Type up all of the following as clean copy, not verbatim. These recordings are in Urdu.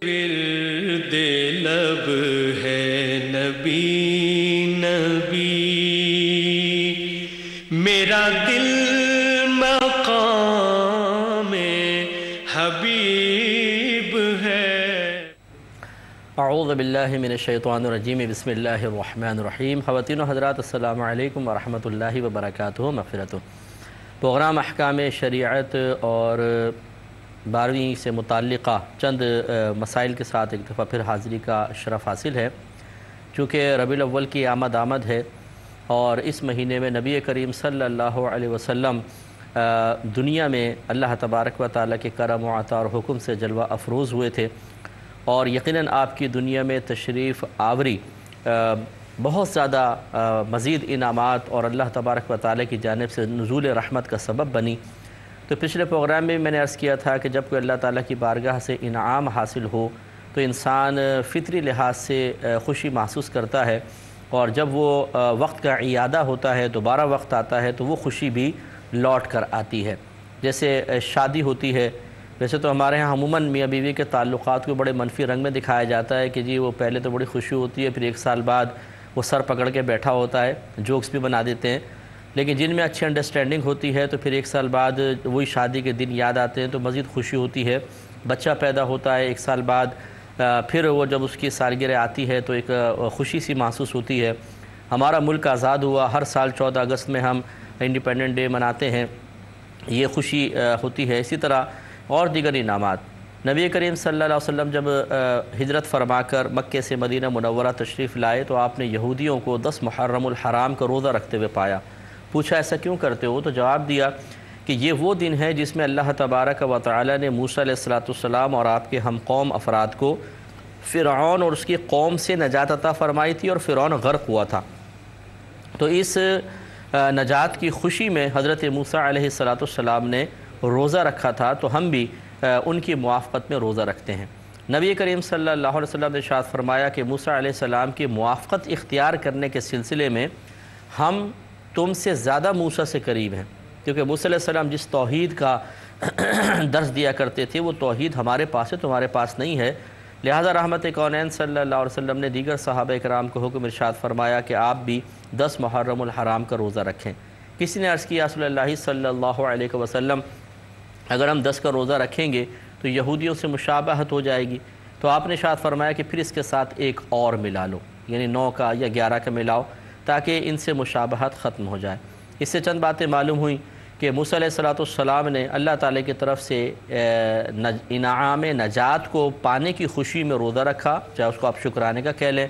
ورد لب ہے نبی نبی، میرا دل مقام حبیب ہے۔ اعوذ باللہ من الشیطان الرجیم، بسم اللہ الرحمن الرحیم۔ خواتین و حضرات، السلام علیکم ورحمۃ اللہ وبرکاتہ، مغفرت۔ پروگرام احکام شریعت اور 12ویں سے متعلقہ چند مسائل کے ساتھ ایک دفعہ پھر حاضری کا شرف حاصل ہے۔ چونکہ ربیع الاول کی آمد ہے اور اس مہینے میں نبی کریم صلی اللہ علیہ وسلم دنیا میں اللہ تبارک و تعالیٰ کے کرم و عطا اور حکم سے جلوہ افروز ہوئے تھے، اور یقیناً آپ کی دنیا میں تشریف آوری بہت زیادہ مزید انعامات اور اللہ تبارک و تعالیٰ کی جانب سے نزول رحمت کا سبب بنی۔ تو پچھلے پروگرام میں نے عرض کیا تھا کہ جب کوئی اللہ تعالیٰ کی بارگاہ سے انعام حاصل ہو تو انسان فطری لحاظ سے خوشی محسوس کرتا ہے، اور جب وہ وقت کا اعادہ ہوتا ہے، دوبارہ وقت آتا ہے، تو وہ خوشی بھی لوٹ کر آتی ہے۔ جیسے شادی ہوتی ہے، ویسے تو ہمارے ہاں عموماً میاں بیوی کے تعلقات کو بڑے منفی رنگ میں دکھایا جاتا ہے کہ جی وہ پہلے تو بڑی خوشی ہوتی ہے، پھر ایک سال بعد وہ سر پکڑ کے بیٹھا ہوتا ہے، جوکس بھی بنا دیتے ہیں۔ لیکن جن میں اچھی انڈرسٹینڈنگ ہوتی ہے تو پھر ایک سال بعد وہی شادی کے دن یاد آتے ہیں تو مزید خوشی ہوتی ہے۔ بچہ پیدا ہوتا ہے ایک سال بعد، پھر وہ جب اس کی سالگرہ آتی ہے تو ایک خوشی سی محسوس ہوتی ہے۔ ہمارا ملک آزاد ہوا، ہر سال 14 اگست میں ہم انڈیپینڈنٹ ڈے مناتے ہیں، یہ خوشی ہوتی ہے۔ اسی طرح اور دیگر انعامات۔ نبی کریم صلی اللہ علیہ وسلم جب ہجرت فرما کر مکے سے مدینہ منورہ تشریف لائے تو آپ نے یہودیوں کو 10 محرم الحرام کا روزہ رکھتے ہوئے پایا۔ پوچھا ایسا کیوں کرتے ہو؟ تو جواب دیا کہ یہ وہ دن ہے جس میں اللہ تبارک و تعالی نے موسیٰ علیہ السلام اور آپ کے ہم قوم افراد کو فرعون اور اس کی قوم سے نجات عطا فرمائی تھی، اور فرعون غرق ہوا تھا۔ تو اس نجات کی خوشی میں حضرت موسیٰ علیہ السلام نے روزہ رکھا تھا، تو ہم بھی ان کی موافقت میں روزہ رکھتے ہیں۔ نبی کریم صلی اللہ علیہ وسلم نے ارشاد فرمایا کہ موسیٰ علیہ السلام کی موافقت اختیار کرنے کے سلسلے میں ہم تم سے زیادہ موسیٰ سے قریب ہیں، کیونکہ موسیٰ علیہ السلام جس توحید کا درس دیا کرتے تھے وہ توحید ہمارے پاس ہے، تمہارے پاس نہیں ہے۔ لہذا رحمت کونین صلی اللہ علیہ وسلم نے دیگر صحابہ کرام کو حکم ارشاد فرمایا کہ آپ بھی 10 محرم الحرام کا روزہ رکھیں۔ کسی نے عرض کیا رسول اللہ صلی اللہ علیہ وسلم اگر ہم 10 کا روزہ رکھیں گے تو یہودیوں سے مشابہت ہو جائے گی، تو آپ نے ارشاد فرمایا کہ پھر اس کے ساتھ ایک اور ملا لو، یعنی 9 کا یا 11 کا ملاؤ، تاکہ ان سے مشابہت ختم ہو جائے۔ اس سے چند باتیں معلوم ہوئیں کہ موسیٰ علیہ السلام نے اللہ تعالیٰ کی طرف سے انعام نجات کو پانے کی خوشی میں روزہ رکھا، چاہے اس کو آپ شکرانے کا کہہ لیں۔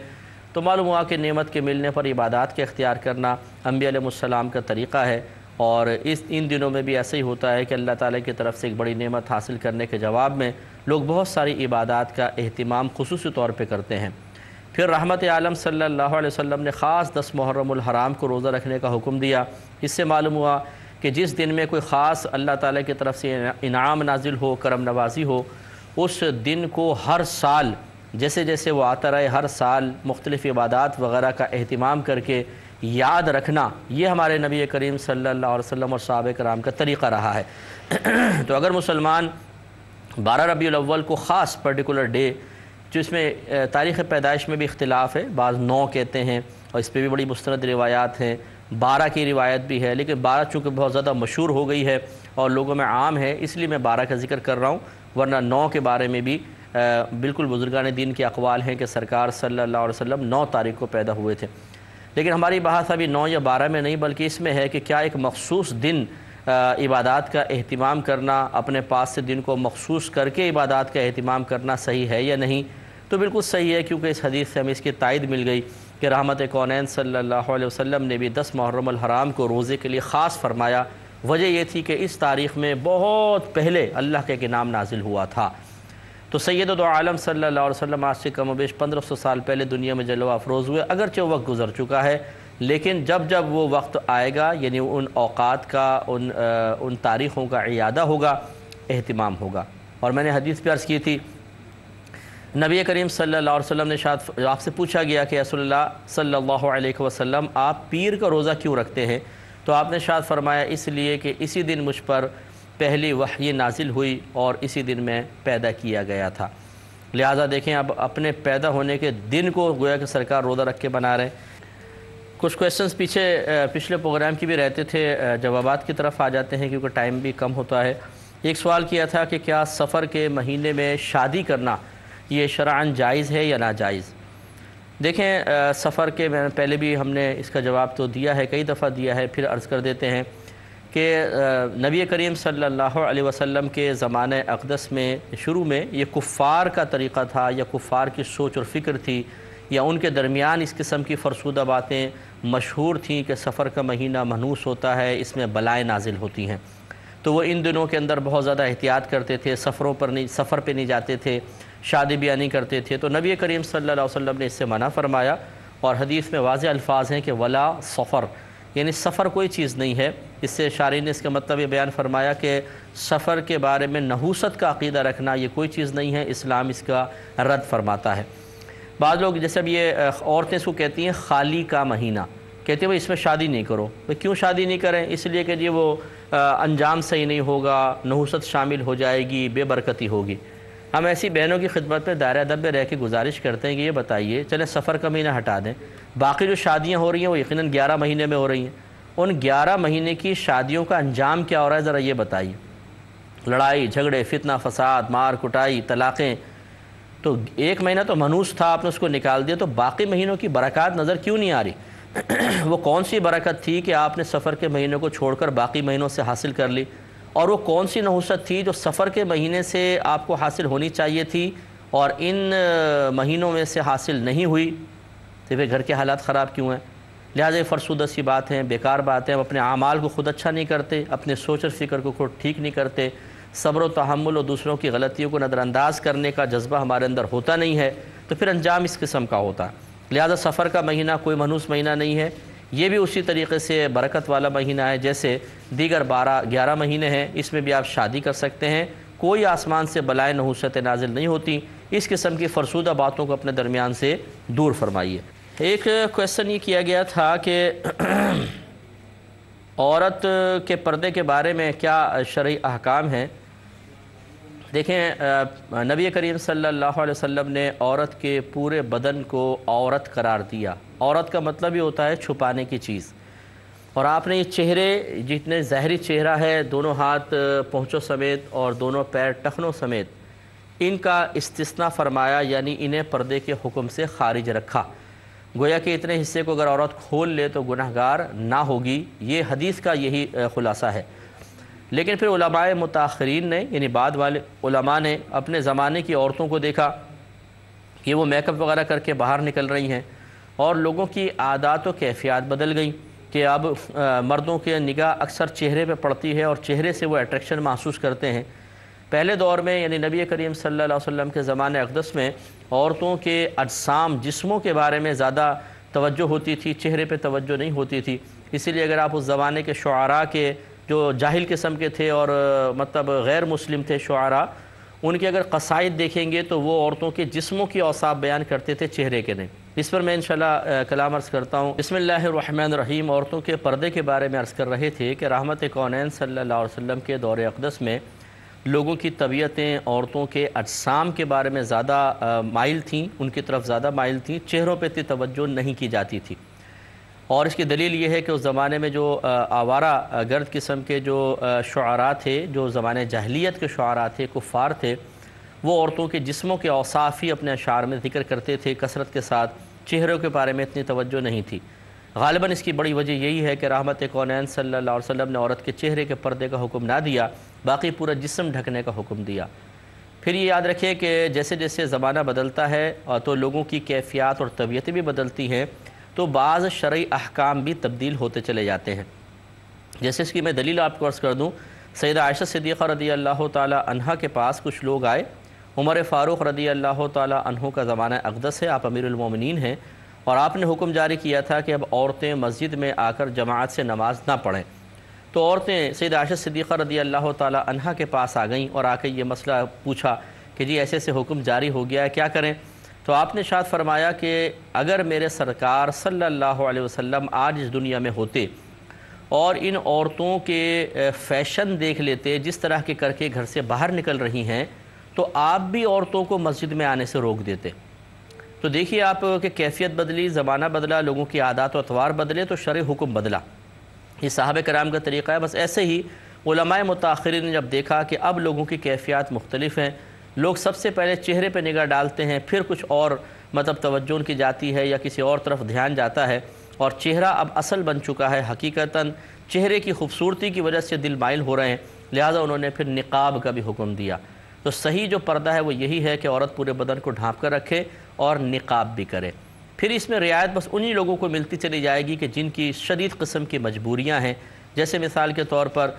تو معلوم ہوا کہ نعمت کے ملنے پر عبادات کے اختیار کرنا انبیاء علیہ السلام کا طریقہ ہے، اور ان دنوں میں بھی ایسا ہی ہوتا ہے کہ اللہ تعالیٰ کی طرف سے ایک بڑی نعمت حاصل کرنے کے جواب میں لوگ بہت ساری عبادات کا اہتمام خصوصی طور پہ کرتے ہیں۔ پھر رحمت عالم صلی اللہ علیہ وسلم نے خاص 10 محرم الحرام کو روزہ رکھنے کا حکم دیا۔ اس سے معلوم ہوا کہ جس دن میں کوئی خاص اللہ تعالیٰ کی طرف سے انعام نازل ہو، کرم نوازی ہو، اس دن کو ہر سال جیسے جیسے وہ آتا رہے، ہر سال مختلف عبادات وغیرہ کا اہتمام کر کے یاد رکھنا، یہ ہمارے نبی کریم صلی اللہ علیہ وسلم اور صحابہ کرام کا طریقہ رہا ہے۔ تو اگر مسلمان 12 ربیع الاول کو خاص پرٹیکولر ڈے، جو اس میں تاریخ پیدائش میں بھی اختلاف ہے، بعض 9 کہتے ہیں اور اس پہ بھی بڑی مستند روایات ہیں، 12 کی روایت بھی ہے، لیکن 12 چونکہ بہت زیادہ مشہور ہو گئی ہے اور لوگوں میں عام ہے، اس لیے میں 12 کا ذکر کر رہا ہوں، ورنہ 9 کے بارے میں بھی بالکل بزرگان دین کے اقوال ہیں کہ سرکار صلی اللہ علیہ وسلم 9 تاریخ کو پیدا ہوئے تھے۔ لیکن ہماری بحث ابھی 9 یا 12 میں نہیں، بلکہ اس میں ہے کہ کیا ایک مخصوص دن عبادات کا اہتمام کرنا، اپنے پاس سے دن کو مخصوص کر کے عبادات کا اہتمام کرنا صحیح ہے یا نہیں؟ تو بالکل صحیح ہے، کیونکہ اس حدیث سے ہمیں اس کی تائید مل گئی کہ رحمت کونین صلی اللہ علیہ وسلم نے بھی 10 محرم الحرام کو روزے کے لیے خاص فرمایا۔ وجہ یہ تھی کہ اس تاریخ میں بہت پہلے اللہ کا ایک انعام نازل ہوا تھا۔ تو سید دو عالم صلی اللہ علیہ وسلم آج سے کم و بیش 1500 سال پہلے دنیا میں جلوہ افروز ہوئے، اگرچہ وقت گزر چکا ہے، لیکن جب جب وہ وقت آئے گا، یعنی ان اوقات کا، ان تاریخوں کا اعادہ ہوگا، اہتمام ہوگا۔ اور میں نے حدیث پہ عرض کی تھی، نبی کریم صلی اللہ علیہ وسلم نے آپ سے پوچھا گیا کہ رسول اللہ صلی اللہ علیہ وسلم آپ پیر کا روزہ کیوں رکھتے ہیں؟ تو آپ نے ارشاد فرمایا اس لیے کہ اسی دن مجھ پر پہلی وحی نازل ہوئی اور اسی دن میں پیدا کیا گیا تھا۔ لہٰذا دیکھیں اب اپنے پیدا ہونے کے دن کو گویا کہ سرکار روزہ رکھ کے بنا رہے ہیں۔ کچھ کویسچنز پچھلے پروگرام کی بھی رہتے تھے، جوابات کی طرف آ جاتے ہیں کیونکہ ٹائم بھی کم ہوتا ہے۔ ایک سوال کیا تھا کہ کیا سفر کے مہینے میں شادی کرنا یہ شرعاً جائز ہے یا ناجائز؟ دیکھیں سفر کے پہلے بھی ہم نے اس کا جواب تو دیا ہے، کئی دفعہ دیا ہے، پھر عرض کر دیتے ہیں کہ نبی کریم صلی اللہ علیہ وسلم کے زمانہ اقدس میں شروع میں یہ کفار کا طریقہ تھا یا کفار کی سوچ اور فکر تھی، یا ان کے درمیان اس قسم کی فرسودہ باتیں مشہور تھیں کہ سفر کا مہینہ منحوس ہوتا ہے، اس میں بلائیں نازل ہوتی ہیں، تو وہ ان دنوں کے اندر بہت زیادہ احتیاط کرتے تھے، سفر پہ نہیں جاتے تھے، شادی بیاہ نہیں کرتے تھے۔ تو نبی کریم صلی اللہ علیہ وسلم نے اس سے منع فرمایا، اور حدیث میں واضح الفاظ ہیں کہ ولا سفر، یعنی سفر کوئی چیز نہیں ہے۔ اس سے شارح نے اس کا مطلب یہ بیان فرمایا کہ سفر کے بارے میں نحوست کا عقیدہ رکھنا یہ کوئی چیز نہیں ہے، اسلام اس کا رد فرماتا ہے۔ بعض لوگ جیسے اب یہ عورتیں اس کو کہتی ہیں خالی کا مہینہ، کہتے ہیں بھئی اس میں شادی نہیں کرو۔ بھئی کیوں شادی نہیں کریں؟ اس لیے کہ وہ انجام صحیح نہیں ہوگا، نحوست شامل ہو جائے گی، بے برکتی ہوگی۔ ہم ایسی بہنوں کی خدمت میں دائرہ ادب میں رہ کے گزارش کرتے ہیں کہ یہ بتائیے، چلیں سفر کا مہینہ ہٹا دیں، باقی جو شادیاں ہو رہی ہیں وہ یقیناً 11 مہینے میں ہو رہی ہیں، ان 11 مہینے کی شادیوں کا انجام کیا ہو رہا ہے ذرا یہ بتائیے۔ لڑائی جھگڑے، فتنہ فساد، مار کٹائی، طلاقیں۔ تو ایک مہینہ تو منحوس تھا، آپ نے اس کو نکال دیا، تو باقی مہینوں کی برکات نظر کیوں نہیں آ رہی؟ وہ کون سی برکت تھی کہ آپ نے سفر کے مہینوں کو چھوڑ کر باقی مہینوں سے حاصل کر لی؟ اور وہ کون سی نحوست تھی جو سفر کے مہینے سے آپ کو حاصل ہونی چاہیے تھی اور ان مہینوں میں سے حاصل نہیں ہوئی؟ تو پھر گھر کے حالات خراب کیوں ہیں؟ لہٰذا یہ فرسودہ سی بات ہیں، بیکار باتیں، ہم اپنے اعمال کو خود اچھا نہیں کرتے، اپنے سوچ اور فکر کو خود ٹھیک نہیں کرتے، صبر و تحمل اور دوسروں کی غلطیوں کو نظر انداز کرنے کا جذبہ ہمارے اندر ہوتا نہیں ہے، تو پھر انجام اس قسم کا ہوتا ہے۔ لہٰذا سفر کا مہینہ کوئی منحوس مہینہ نہیں ہے، یہ بھی اسی طریقے سے برکت والا مہینہ ہے جیسے دیگر 11 مہینے ہیں، اس میں بھی آپ شادی کر سکتے ہیں، کوئی آسمان سے بلائیں نحوستیں نازل نہیں ہوتی۔ اس قسم کی فرسودہ باتوں کو اپنے درمیان سے دور فرمائیے۔ ایک کویسچن یہ کیا گیا تھا کہ عورت کے پردے کے بارے میں کیا شرعی احکام ہیں؟ دیکھیں نبی کریم صلی اللہ علیہ وسلم نے عورت کے پورے بدن کو عورت قرار دیا۔ عورت کا مطلب یہ ہوتا ہے چھپانے کی چیز، اور آپ نے یہ چہرے جتنے ظاہری چہرہ ہے، دونوں ہاتھ پونچھوں سمیت اور دونوں پیر ٹخنوں سمیت، ان کا استثناء فرمایا، یعنی انہیں پردے کے حکم سے خارج رکھا۔ گویا کہ اتنے حصے کو اگر عورت کھول لے تو گناہگار نہ ہوگی، یہ حدیث کا یہی خلاصہ ہے۔ لیکن پھر علماء متاخرین نے، یعنی بعد والے علماء نے اپنے زمانے کی عورتوں کو دیکھا کہ وہ میک اپ وغیرہ کر کے باہر نکل رہی ہیں، اور لوگوں کی عادات و کیفیات بدل گئیں کہ اب مردوں کی نگاہ اکثر چہرے پہ پڑتی ہے اور چہرے سے وہ اٹریکشن محسوس کرتے ہیں۔ پہلے دور میں یعنی نبی کریم صلی اللہ علیہ وسلم کے زمانے اقدس میں عورتوں کے اجسام، جسموں کے بارے میں زیادہ توجہ ہوتی تھی، چہرے پہ توجہ نہیں ہوتی تھی۔ اسی لیے اگر آپ اس زمانے کے شعراء کے جو جاہل قسم کے تھے اور مطلب غیر مسلم تھے شعراء، ان کے اگر قصائد دیکھیں گے تو وہ عورتوں کے جسموں کی اوصاف بیان کرتے تھے، چہرے کے نہیں۔ اس پر میں انشاءاللہ کلام عرض کرتا ہوں۔ بسم اللہ الرحمن الرحیم۔ عورتوں کے پردے کے بارے میں عرض کر رہے تھے کہ رحمت کونین صلی اللہ علیہ وسلم کے دور اقدس میں لوگوں کی طبیعتیں عورتوں کے اجسام کے بارے میں زیادہ مائل تھیں، ان کی طرف زیادہ مائل تھیں، چہروں پہ اتنی توجہ نہیں کی جاتی تھی۔ اور اس کی دلیل یہ ہے کہ اس زمانے میں جو آوارہ گرد قسم کے جو شعراء تھے، جو زمانے جاہلیت کے شعراء تھے، کفار تھے، وہ عورتوں کے جسموں کے اوصاف ہی اپنے اشعار میں ذکر کرتے تھے کثرت کے ساتھ، چہروں کے بارے میں اتنی توجہ نہیں تھی۔ غالباً اس کی بڑی وجہ یہی ہے کہ رحمت کونین صلی اللہ علیہ وسلم نے عورت کے چہرے کے پردے کا حکم نہ دیا، باقی پورا جسم ڈھکنے کا حکم دیا۔ پھر یہ یاد رکھیں کہ جیسے جیسے زمانہ بدلتا ہے تو لوگوں کی کیفیات اور طبیعتیں بھی بدلتی ہیں، تو بعض شرعی احکام بھی تبدیل ہوتے چلے جاتے ہیں۔ جیسے اس کی میں دلیل آپ کو عرض کر دوں، سیدہ عائشہ صدیقہ رضی اللہ تعالی عنہا کے پاس کچھ لوگ آئے۔ عمر فاروق رضی اللہ تعالی عنہ کا زمانہ اقدس ہے، آپ امیر المومنین ہیں، اور آپ نے حکم جاری کیا تھا کہ اب عورتیں مسجد میں آ کر جماعت سے نماز نہ پڑھیں۔ تو عورتیں سیدہ عائشہ صدیقہ رضی اللہ تعالی عنہا کے پاس آ گئیں اور آ کے یہ مسئلہ پوچھا کہ جی ایسے حکم جاری ہو گیا ہے، کیا کریں؟ تو آپ نے ارشاد فرمایا کہ اگر میرے سرکار صلی اللہ علیہ وسلم آج اس دنیا میں ہوتے اور ان عورتوں کے فیشن دیکھ لیتے جس طرح کے کر کے گھر سے باہر نکل رہی ہیں، تو آپ بھی عورتوں کو مسجد میں آنے سے روک دیتے۔ تو دیکھیے آپ کہ کیفیت بدلی، زمانہ بدلا، لوگوں کی عادات و اطوار بدلے تو شرع حکم بدلا۔ یہ صحابہ کرام کا طریقہ ہے۔ بس ایسے ہی علماء متاخرین نے جب دیکھا کہ اب لوگوں کی کیفیات مختلف ہیں، لوگ سب سے پہلے چہرے پہ نگاہ ڈالتے ہیں، پھر کچھ اور توجہ ان کی جاتی ہے یا کسی اور طرف دھیان جاتا ہے، اور چہرہ اب اصل بن چکا ہے، حقیقتاً چہرے کی خوبصورتی کی وجہ سے دل مائل ہو رہے ہیں، لہٰذا انہوں نے پھر نقاب کا بھی حکم دیا۔ تو صحیح جو پردہ ہے وہ یہی ہے کہ عورت پورے بدن کو ڈھانپ کر رکھے اور نقاب بھی کرے۔ پھر اس میں رعایت بس انہی لوگوں کو ملتی چلی جائے گی کہ جن کی شدید قسم کی مجبوریاں ہیں، جیسے مثال کے طور پر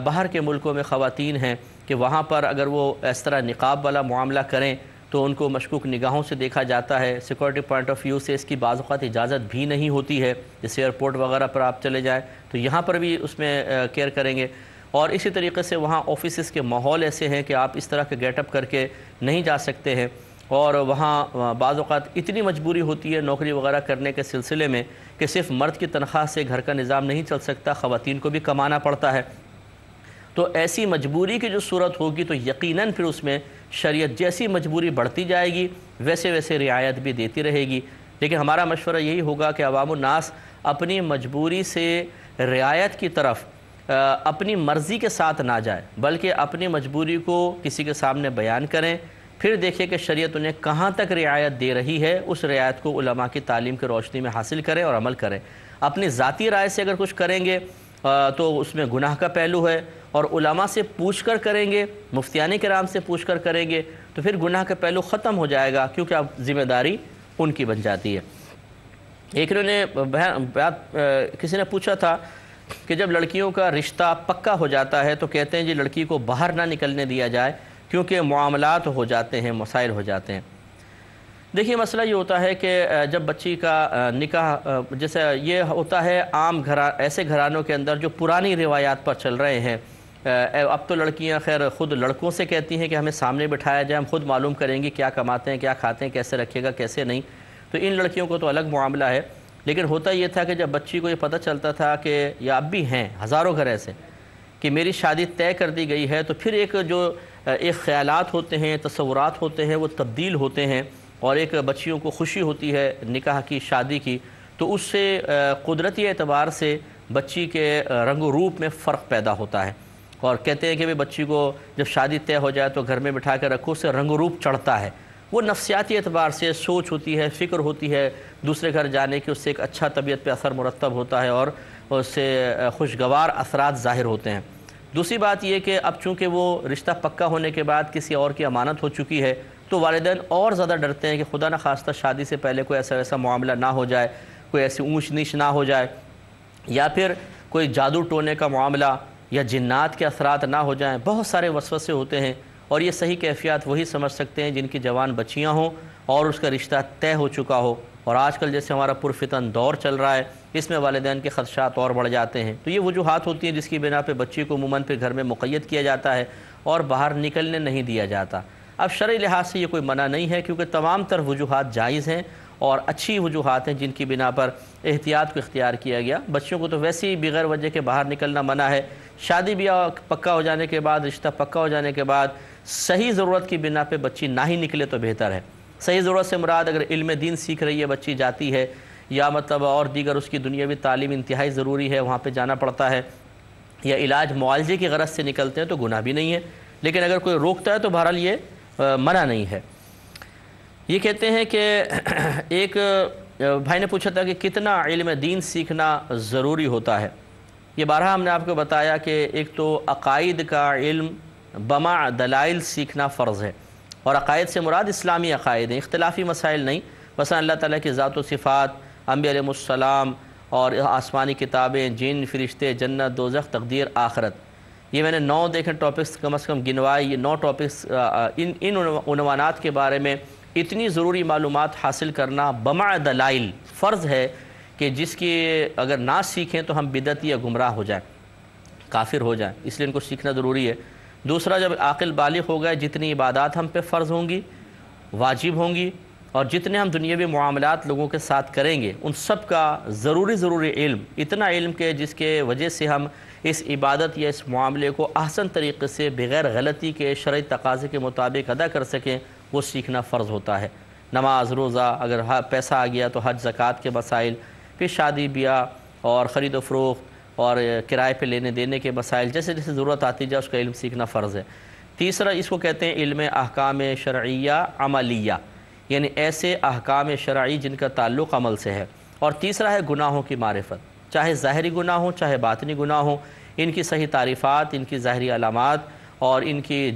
باہر کے ملکوں میں خواتین ہیں کہ وہاں پر اگر وہ اس طرح نقاب والا معاملہ کریں تو ان کو مشکوک نگاہوں سے دیکھا جاتا ہے، سیکورٹی پوائنٹ آف ویو سے اس کی بعض اوقات اجازت بھی نہیں ہوتی ہے، جیسے ایئرپورٹ وغیرہ پر آپ چلے جائیں تو یہاں پر بھی اس میں کیئر کریں گے۔ اور اسی طریقے سے وہاں آفیسز کے ماحول ایسے ہیں کہ آپ اس طرح کے گیٹ اپ کر کے نہیں جا سکتے ہیں، اور وہاں بعض اوقات اتنی مجبوری ہوتی ہے نوکری وغیرہ کرنے کے سلسلے میں کہ صرف مرد کی تنخواہ سے گھر کا نظام نہیں چل سکتا، خواتین کو بھی کمانا پڑتا ہے۔ تو ایسی مجبوری کی جو صورت ہوگی تو یقیناً پھر اس میں شریعت جیسی مجبوری بڑھتی جائے گی ویسے ویسے رعایت بھی دیتی رہے گی۔ لیکن ہمارا مشورہ یہی ہوگا کہ عوام الناس اپنی مجبوری سے رعایت کی طرف اپنی مرضی کے ساتھ نہ جائے، بلکہ اپنی مجبوری کو کسی کے سامنے بیان کریں، پھر دیکھیں کہ شریعت انہیں کہاں تک رعایت دے رہی ہے، اس رعایت کو علماء کی تعلیم کی روشنی میں حاصل کریں اور عمل کریں۔ اپنی ذاتی رائے سے اگر کچھ کریں گے تو اس میں گناہ کا پہلو ہے، اور علماء سے پوچھ کر کریں گے، مفتیان کرام سے پوچھ کر کریں گے تو پھر گناہ کا پہلو ختم ہو جائے گا، کیونکہ اب ذمہ داری ان کی بن جاتی ہے۔ ایک نے کسی نے پوچھا تھا کہ جب لڑکیوں کا رشتہ پکا ہو جاتا ہے تو کہتے ہیں جی لڑکی کو باہر نہ نکلنے دیا جائے کیونکہ معاملات ہو جاتے ہیں، مسائل ہو جاتے ہیں۔ دیکھیے مسئلہ یہ ہوتا ہے کہ جب بچی کا نکاح، جیسے یہ ہوتا ہے عام ایسے گھرانوں کے اندر جو پرانی روایات پر چل رہے ہیں، اب تو لڑکیاں خیر خود لڑکوں سے کہتی ہیں کہ ہمیں سامنے بٹھایا جائے، ہم خود معلوم کریں گے کیا کماتے ہیں، کیا کھاتے ہیں، کیسے رکھے گا، کیسے نہیں۔ تو ان لڑکیوں کو تو الگ معاملہ ہے، لیکن ہوتا یہ تھا کہ جب بچی کو یہ پتہ چلتا تھا کہ یا اب بھی ہیں ہزاروں گھر ایسے کہ میری شادی طے کر دی گئی ہے، تو پھر ایک خیالات ہوتے ہیں، تصورات ہوتے ہیں، وہ تبدیل ہوتے ہیں، اور ایک بچیوں کو خوشی ہوتی ہے نکاح کی، شادی کی، تو اس سے قدرتی اعتبار سے بچی کے رنگ و روپ میں فرق پیدا ہوتا ہے، اور کہتے ہیں کہ بچی کو جب شادی طے ہو جائے تو گھر میں بٹھا کے رکھو، اس سے رنگ و روپ چڑھتا ہے۔ وہ نفسیاتی اعتبار سے سوچ ہوتی ہے، فکر ہوتی ہے دوسرے گھر جانے کی، اس سے ایک اچھا طبیعت پہ اثر مرتب ہوتا ہے اور اس سے خوشگوار اثرات ظاہر ہوتے ہیں۔ دوسری بات یہ کہ اب چونکہ وہ رشتہ پکا ہونے کے بعد کسی اور کی امانت ہو چکی ہے تو والدین اور زیادہ ڈرتے ہیں کہ خدا نخواستہ شادی سے پہلے کوئی ایسا معاملہ نہ ہو جائے، کوئی ایسی اونچ نیچ نہ ہو جائے، یا پھر کوئی جادو ٹونے کا معاملہ یا جنات کے اثرات نہ ہو جائیں۔ بہت سارے وسوسے ہوتے ہیں، اور یہ صحیح کیفیات وہی سمجھ سکتے ہیں جن کی جوان بچیاں ہوں اور اس کا رشتہ طے ہو چکا ہو۔ اور آج کل جیسے ہمارا پرفتن دور چل رہا ہے، اس میں والدین کے خدشات اور بڑھ جاتے ہیں، تو یہ وجوہات ہوتی ہیں جس کی بنا پہ بچی کو عموماً پھر گھر میں مقید کیا جاتا ہے اور باہر نکلنے نہیں دیا جاتا۔ اب شرعی لحاظ سے یہ کوئی منع نہیں ہے، کیونکہ تمام تر وجوہات جائز ہیں اور اچھی وجوہات ہیں جن کی بنا پر احتیاط کو اختیار کیا گیا۔ بچوں کو تو ویسے ہی بغیر وجہ کے باہر نکلنا منع ہے۔ شادی بیاہ پکا ہو جانے کے بعد، رشتہ پکا ہو جانے کے بعد صحیح ضرورت کی بنا پہ بچی نہ ہی نکلے تو بہتر ہے۔ صحیح ضرورت سے مراد اگر علم دین سیکھ رہی ہے بچی، جاتی ہے، یا اور دیگر اس کی دنیاوی تعلیم انتہائی ضروری ہے، وہاں پہ جانا پڑتا ہے، یا علاج معالجے کی غرض سے نکلتے ہیں تو گناہ بھی نہیں ہے، لیکن اگر کوئی روکتا ہے تو بہرحال یہ منع نہیں ہے۔ یہ کہتے ہیں کہ ایک بھائی نے پوچھا تھا کہ کتنا علم دین سیکھنا ضروری ہوتا ہے۔ یہ بارہا ہم نے آپ کو بتایا کہ ایک تو عقائد کا علم بمع دلائل سیکھنا فرض ہے، اور عقائد سے مراد اسلامی عقائد ہیں، اختلافی مسائل نہیں۔ مثلا اللہ تعالیٰ کی ذات و صفات، انبیاء علیہ السلام، اور آسمانی کتابیں، جن، فرشتے، جنت، دوزخ، تقدیر، آخرت۔ یہ میں نے 9 دیکھیں ٹاپکس کم از کم گنوائے۔ یہ 9 ٹاپکس، ان عنوانات کے بارے میں اتنی ضروری معلومات حاصل کرنا بمع دلائل فرض ہے کہ جس کی اگر نہ سیکھیں تو ہم بدعتی یا گمراہ ہو جائیں، کافر ہو جائیں، اس لیے ان کو سیکھنا ضروری ہے۔ دوسرا، جب عاقل بالغ ہو گئے، جتنی عبادات ہم پہ فرض ہوں گی، واجب ہوں گی، اور جتنے ہم دنیاوی معاملات لوگوں کے ساتھ کریں گے ان سب کا ضروری علم، اتنا علم کہ جس کے وجہ سے ہم اس عبادت یا اس معاملے کو احسن طریقے سے بغیر غلطی کے شرعی تقاضے کے مطابق ادا کر سکیں، وہ سیکھنا فرض ہوتا ہے۔ نماز، روزہ، اگر پیسہ آ گیا تو حج، زکوٰۃ کے مسائل، پھر شادی بیاہ اور خرید و فروخت اور کرائے پہ لینے دینے کے مسائل، جیسے جیسے ضرورت آتی جائے اس کا علم سیکھنا فرض ہے۔ تیسرا اس کو کہتے ہیں علم احکام شرعیہ عملیہ، یعنی ایسے احکام شرعی جن کا تعلق عمل سے ہے۔ اور تیسرا ہے گناہوں کی معرفت، چاہے ظاہری گناہ ہوں چاہے باطنی گناہ ہوں، ان کی صحیح تعریفات، ان کی ظاہری علامات اور ان کی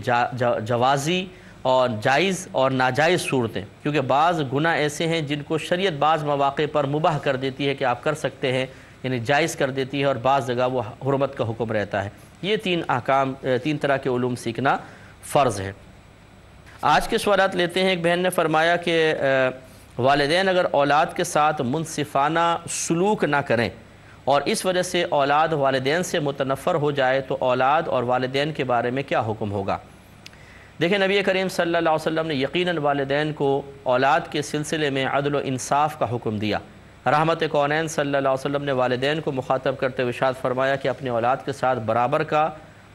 جوازی اور جائز اور ناجائز صورتیں، کیونکہ بعض گناہ ایسے ہیں جن کو شریعت بعض مواقع پر مباح کر دیتی ہے کہ آپ کر سکتے ہیں، یعنی جائز کر دیتی ہے، اور بعض جگہ وہ حرمت کا حکم رہتا ہے۔ یہ تین طرح کے علوم سیکھنا فرض ہے۔ آج کے سوالات لیتے ہیں۔ ایک بہن نے فرمایا کہ والدین اگر اولاد کے ساتھ منصفانہ سلوک نہ کریں اور اس وجہ سے اولاد والدین سے متنفر ہو جائے تو اولاد اور والدین کے بارے میں کیا حکم ہوگا؟ دیکھیں، نبی کریم صلی اللہ علیہ وسلم نے یقیناً والدین کو اولاد کے سلسلے میں عدل و انصاف کا حکم دیا۔ رحمت کونین صلی اللہ علیہ وسلم نے والدین کو مخاطب کرتے ہوئے ارشاد فرمایا کہ اپنے اولاد کے ساتھ برابر کا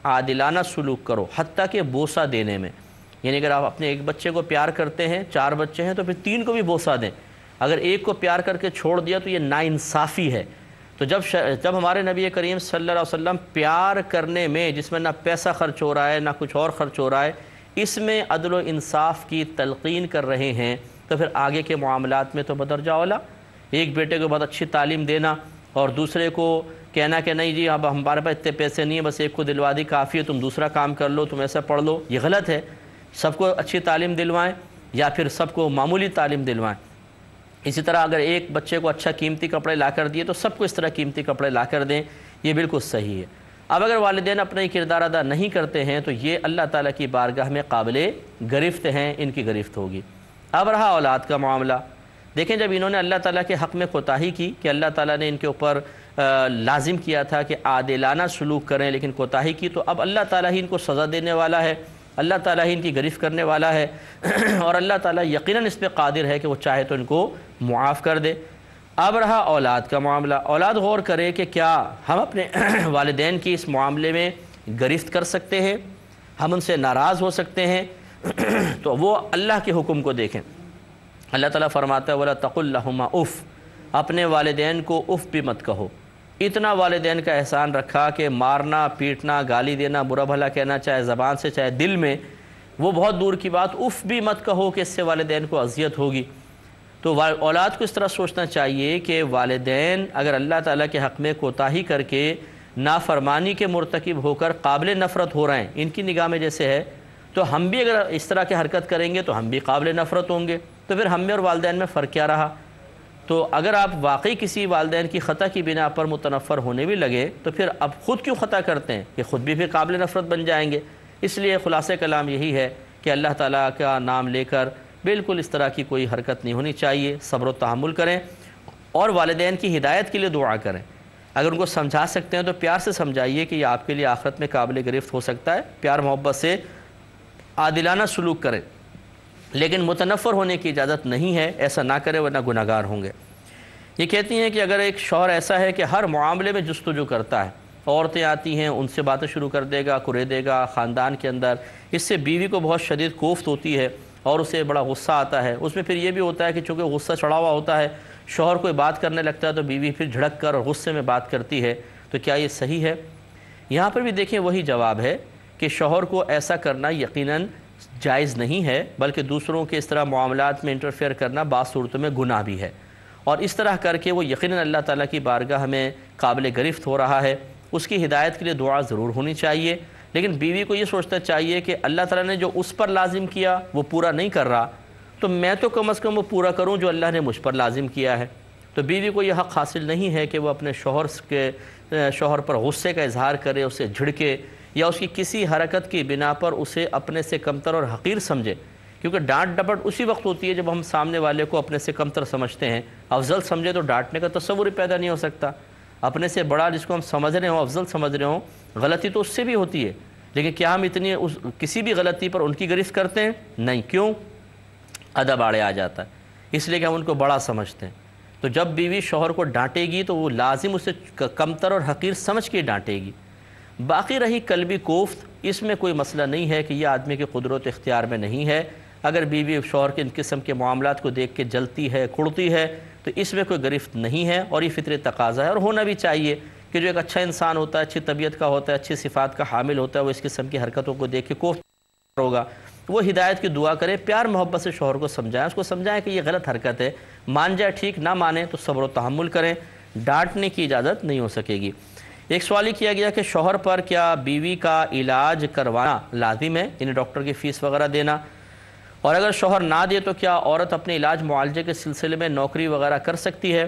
عادلانہ سلوک کرو، حتیٰ کہ بوسہ دینے میں۔ یعنی اگر آپ اپنے ایک بچے کو پیار کرتے ہیں، 4 بچے ہیں تو پھر 3 کو بھی بوسہ دیں۔ اگر ایک کو پیار کر کے چھوڑ دیا تو یہ ناانصافی ہے۔ تو جب ہمارے نبی کریم صلی اللہ علیہ وسلم پیار کرنے میں، جس میں نہ پیسہ خرچ ہو رہا ہے نہ کچھ اور خرچ ہو رہا ہے، اس میں عدل و انصاف کی تلقین کر رہے ہیں، تو پھر آگے کے معاملات میں تو بدرجہ اولا۔ ایک بیٹے کو بہت اچھی تعلیم دینا اور دوسرے کو کہنا کہ نہیں جی اب ہمارے پاس اتنے پیسے نہیں ہیں، بس ایک کو دلوا دی کافی ہے، تم دوسرا کام کر لو، تم ایسا پڑھ لو، یہ غلط ہے۔ سب کو اچھی تعلیم دلوائیں یا پھر سب کو معمولی تعلیم دلوائیں۔ اسی طرح اگر ایک بچے کو اچھا قیمتی کپڑے لا کر دیے تو سب کو اس طرح قیمتی کپڑے لا کر دیں، یہ بالکل صحیح ہے۔ اب اگر والدین اپنا یہ کردار ادا نہیں کرتے ہیں تو یہ اللہ تعالیٰ کی بارگاہ میں قابل گرفت ہیں، ان کی گرفت ہوگی۔ اب رہا اولاد کا معاملہ، دیکھیں جب انہوں نے اللہ تعالیٰ کے حق میں کوتاہی کی کہ اللہ تعالیٰ نے ان کے اوپر لازم کیا تھا کہ عادلانہ سلوک کریں، لیکن کوتاہی کی، تو اب اللہ تعالیٰ ہی ان کو سزا دینے والا ہے، اللہ تعالیٰ ہی ان کی گرفت کرنے والا ہے، اور اللہ تعالیٰ یقیناً اس پہ قادر ہے کہ وہ چاہے تو ان کو معاف کر دے۔ اب رہا اولاد کا معاملہ، اولاد غور کرے کہ کیا ہم اپنے والدین کی اس معاملے میں گرفت کر سکتے ہیں، ہم ان سے ناراض ہو سکتے ہیں، تو وہ اللہ کے حکم کو دیکھیں۔ اللہ تعالیٰ فرماتا ہے وَلَا تَقُلْ لَهُمَا اُف، اپنے والدین کو اف بھی مت کہو۔ اتنا والدین کا احسان رکھا کہ مارنا، پیٹنا، گالی دینا، برا بھلا کہنا، چاہے زبان سے چاہے دل میں، وہ بہت دور کی بات، اف بھی مت کہو کہ اس سے والدین کو اذیت ہوگی۔ تو اولاد کو اس طرح سوچنا چاہیے کہ والدین اگر اللہ تعالیٰ کے حق میں کوتاہی کر کے نافرمانی کے مرتکب ہو کر قابل نفرت ہو رہے ہیں، ان کی نگاہ میں جیسے ہے، تو ہم بھی اگر اس طرح کی حرکت کریں گے تو ہم بھی قابل نفرت ہوں گے، تو پھر ہم میں اور والدین میں فرق کیا رہا؟ تو اگر آپ واقعی کسی والدین کی خطا کی بنا پر متنفر ہونے بھی لگے تو پھر اب خود کیوں خطا کرتے ہیں کہ خود بھی پھر قابل نفرت بن جائیں گے۔ اس لیے خلاصہ کلام یہی ہے کہ اللہ تعالیٰ کا نام لے کر بالکل اس طرح کی کوئی حرکت نہیں ہونی چاہیے، صبر و تحمل کریں اور والدین کی ہدایت کے لیے دعا کریں۔ اگر ان کو سمجھا سکتے ہیں تو پیار سے سمجھائیے کہ یہ آپ کے لیے آخرت میں قابل گرفت ہو سکتا ہے، پیار محبت سے عادلانہ سلوک کریں، لیکن متنفر ہونے کی اجازت نہیں ہے، ایسا نہ کرے ورنہ گناہ گار ہوں گے۔ یہ کہتی ہیں کہ اگر ایک شوہر ایسا ہے کہ ہر معاملے میں جستجو کرتا ہے، عورتیں آتی ہیں ان سے باتیں شروع کر دے گا، کرے دے گا خاندان کے اندر، اس سے بیوی کو بہت شدید کوفت ہوتی ہے اور اسے بڑا غصہ آتا ہے۔ اس میں پھر یہ بھی ہوتا ہے کہ چونکہ غصہ چڑھا ہوا ہوتا ہے، شوہر کوئی بات کرنے لگتا ہے تو بیوی پھر جھڑک کر اور غصے میں بات کرتی ہے، تو کیا یہ صحیح ہے؟ یہاں پر بھی دیکھیں وہی جواب ہے کہ شوہر کو ایسا کرنا یقیناً جائز نہیں ہے، بلکہ دوسروں کے اس طرح معاملات میں انٹرفیئر کرنا بعض صورتوں میں گناہ بھی ہے، اور اس طرح کر کے وہ یقیناً اللہ تعالیٰ کی بارگاہ میں قابل گرفت ہو رہا ہے۔ اس کی ہدایت کے لیے دعا ضرور ہونی چاہیے، لیکن بیوی کو یہ سوچنا چاہیے کہ اللہ تعالیٰ نے جو اس پر لازم کیا وہ پورا نہیں کر رہا، تو میں تو کم از کم وہ پورا کروں جو اللہ نے مجھ پر لازم کیا ہے۔ تو بیوی کو یہ حق حاصل نہیں ہے کہ وہ اپنے شوہر پر غصے کا اظہار کرے، اسے جھڑکے یا اس کی کسی حرکت کی بنا پر اسے اپنے سے کمتر اور حقیر سمجھے، کیونکہ ڈانٹ ڈپٹ اسی وقت ہوتی ہے جب ہم سامنے والے کو اپنے سے کمتر سمجھتے ہیں۔ افضل سمجھے تو ڈانٹنے کا تصور ہی پیدا نہیں ہو سکتا۔ اپنے سے بڑا جس کو ہم سمجھ رہے ہوں، افضل سمجھ رہے ہوں، غلطی تو اس سے بھی ہوتی ہے، لیکن کیا ہم اتنی کسی بھی غلطی پر ان کی گرفت کرتے ہیں؟ نہیں۔ کیوں؟ ادب آڑے آ جاتا ہے۔ اس لیے کہ ہم ان کو بڑا سمجھتے ہیں۔ تو جب بیوی شوہر کو ڈانٹے گی تو وہ لازم اسے کمتر اور حقیر سمجھ کے ڈانٹے گی۔ باقی رہی قلبی کوفت، اس میں کوئی مسئلہ نہیں ہے کہ یہ آدمی کے قدرت اختیار میں نہیں ہے۔ اگر بیوی شوہر کے ان قسم کے معاملات کو دیکھ کے جلتی ہے، کڑتی ہے، تو اس میں کوئی گرفت نہیں ہے، اور یہ فطری تقاضا ہے، اور ہونا بھی چاہیے کہ جو ایک اچھا انسان ہوتا ہے، اچھی طبیعت کا ہوتا ہے، اچھی صفات کا حامل ہوتا ہے، وہ اس قسم کی حرکتوں کو دیکھ کے کوفت ہوگا۔ وہ ہدایت کی دعا کرے، پیار محبت سے شوہر کو سمجھائیں، اس کو سمجھائیں کہ یہ غلط حرکت ہے، مان جائے ٹھیک، نہ مانے تو صبر و تحمل کریں، ڈانٹنے کی اجازت نہیں ہو سکے گی۔ ایک سوال یہ کیا گیا کہ شوہر پر کیا بیوی کا علاج کروانا لازم ہے، یعنی ڈاکٹر کی فیس وغیرہ دینا، اور اگر شوہر نہ دے تو کیا عورت اپنے علاج معالجے کے سلسلے میں نوکری وغیرہ کر سکتی ہے؟